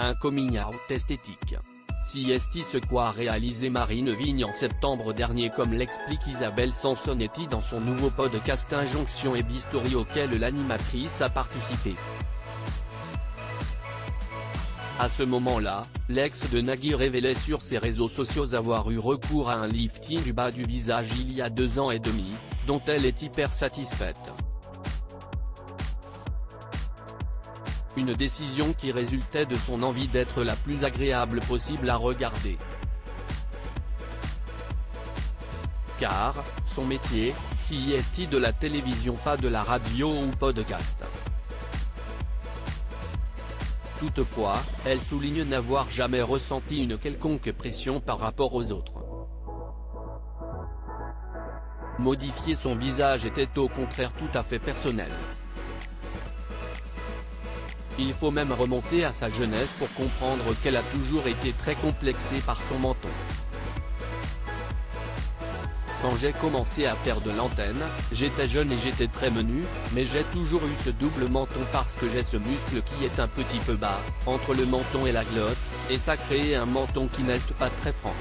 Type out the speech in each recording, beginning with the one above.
Un coming out esthétique. Si ce qu'a réalisé Marine Vigne en septembre dernier, comme l'explique Isabelle Sansonetti dans son nouveau podcast Injonction et Bistouri auquel l'animatrice a participé. À ce moment-là, l'ex de Nagui révélait sur ses réseaux sociaux avoir eu recours à un lifting du bas du visage il y a 2 ans et demi, dont elle est hyper satisfaite. Une décision qui résultait de son envie d'être la plus agréable possible à regarder. Car, son métier, c'est de la télévision, pas de la radio ou podcast. Toutefois, elle souligne n'avoir jamais ressenti une quelconque pression par rapport aux autres. Modifier son visage était au contraire tout à fait personnel. Il faut même remonter à sa jeunesse pour comprendre qu'elle a toujours été très complexée par son menton. Quand j'ai commencé à faire de l'antenne, j'étais jeune et j'étais très menu, mais j'ai toujours eu ce double menton parce que j'ai ce muscle qui est un petit peu bas, entre le menton et la glotte, et ça crée un menton qui n'est pas très franc.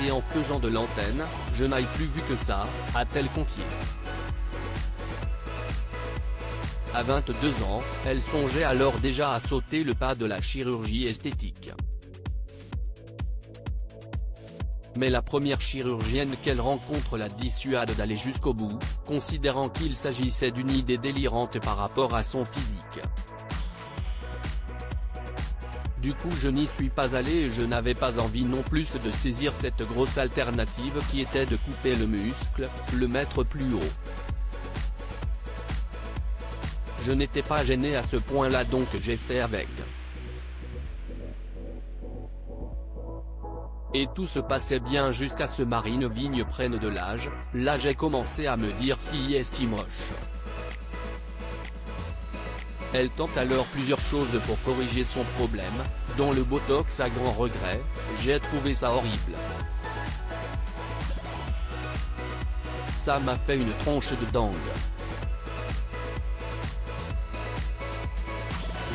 Et en faisant de l'antenne, je n'ai plus vu que ça, a-t-elle confié. À 22 ans, elle songeait alors déjà à sauter le pas de la chirurgie esthétique. Mais la première chirurgienne qu'elle rencontre la dissuade d'aller jusqu'au bout, considérant qu'il s'agissait d'une idée délirante par rapport à son physique. Du coup je n'y suis pas allé et je n'avais pas envie non plus de saisir cette grosse alternative qui était de couper le muscle, le mettre plus haut. Je n'étais pas gêné à ce point-là, donc j'ai fait avec. Et tout se passait bien jusqu'à ce Marine Vigne prenne de l'âge. Là j'ai commencé à me dire si est moche. Elle tente alors plusieurs choses pour corriger son problème, dont le botox à grand regret. J'ai trouvé ça horrible. Ça m'a fait une tronche de dingue.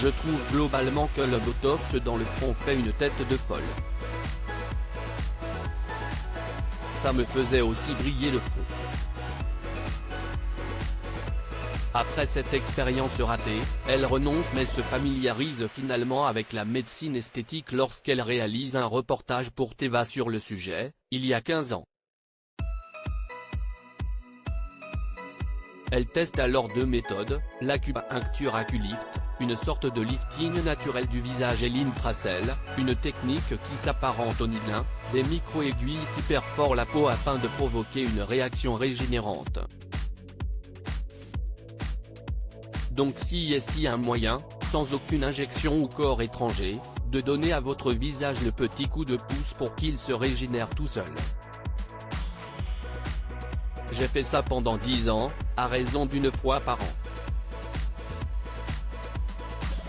Je trouve globalement que le botox dans le front fait une tête de folle. Ça me faisait aussi briller le front. Après cette expérience ratée, elle renonce mais se familiarise finalement avec la médecine esthétique lorsqu'elle réalise un reportage pour Teva sur le sujet, il y a 15 ans. Elle teste alors 2 méthodes, l'acupuncture Aculift, une sorte de lifting naturel du visage, et l'Intracell, une technique qui s'apparente au Nidelin, des micro-aiguilles qui perforent la peau afin de provoquer une réaction régénérante. Donc si est-il un moyen, sans aucune injection ou corps étranger, de donner à votre visage le petit coup de pouce pour qu'il se régénère tout seul. J'ai fait ça pendant 10 ans, à raison d'1 fois par an.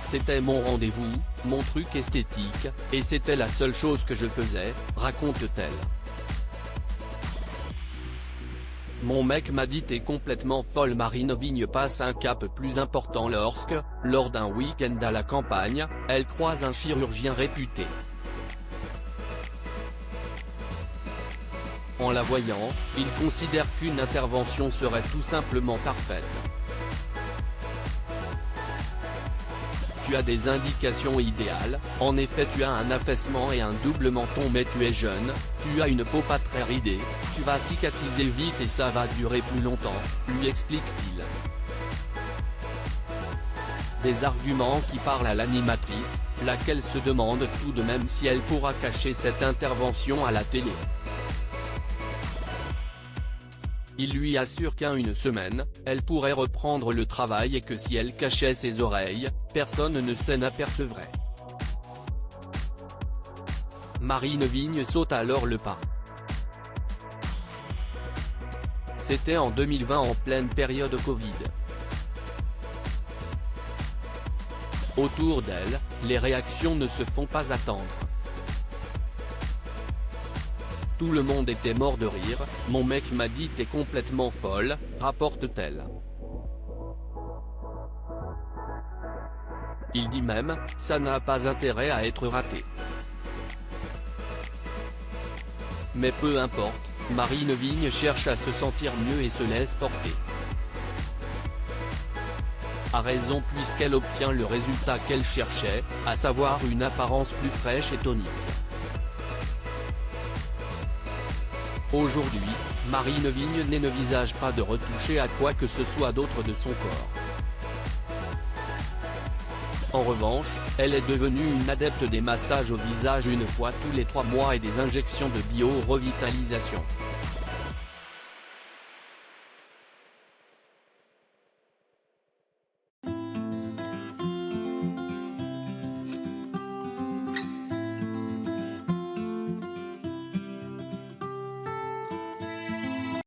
C'était mon rendez-vous, mon truc esthétique, et c'était la seule chose que je faisais, raconte-t-elle. Mon mec m'a dit t'es complètement folle. Marine Vigne passe un cap plus important lorsque, lors d'un week-end à la campagne, elle croise un chirurgien réputé. En la voyant, il considère qu'une intervention serait tout simplement parfaite. Tu as des indications idéales, en effet tu as un affaissement et un double menton mais tu es jeune, tu as une peau pas très ridée, tu vas cicatriser vite et ça va durer plus longtemps, lui explique-t-il. Des arguments qui parlent à l'animatrice, laquelle se demande tout de même si elle pourra cacher cette intervention à la télé. Il lui assure qu'en 1 semaine, elle pourrait reprendre le travail et que si elle cachait ses oreilles, personne ne s'en apercevrait. Marine Vigne saute alors le pas. C'était en 2020 en pleine période Covid. Autour d'elle, les réactions ne se font pas attendre. Tout le monde était mort de rire, mon mec m'a dit t'es complètement folle, rapporte-t-elle. Il dit même, ça n'a pas intérêt à être raté. Mais peu importe, Marine Vigne cherche à se sentir mieux et se laisse porter. A raison puisqu'elle obtient le résultat qu'elle cherchait, à savoir une apparence plus fraîche et tonique. Aujourd'hui, Marine Vigne n'envisage pas de retoucher à quoi que ce soit d'autre de son corps. En revanche, elle est devenue une adepte des massages au visage une fois tous les 3 mois et des injections de bio-revitalisation.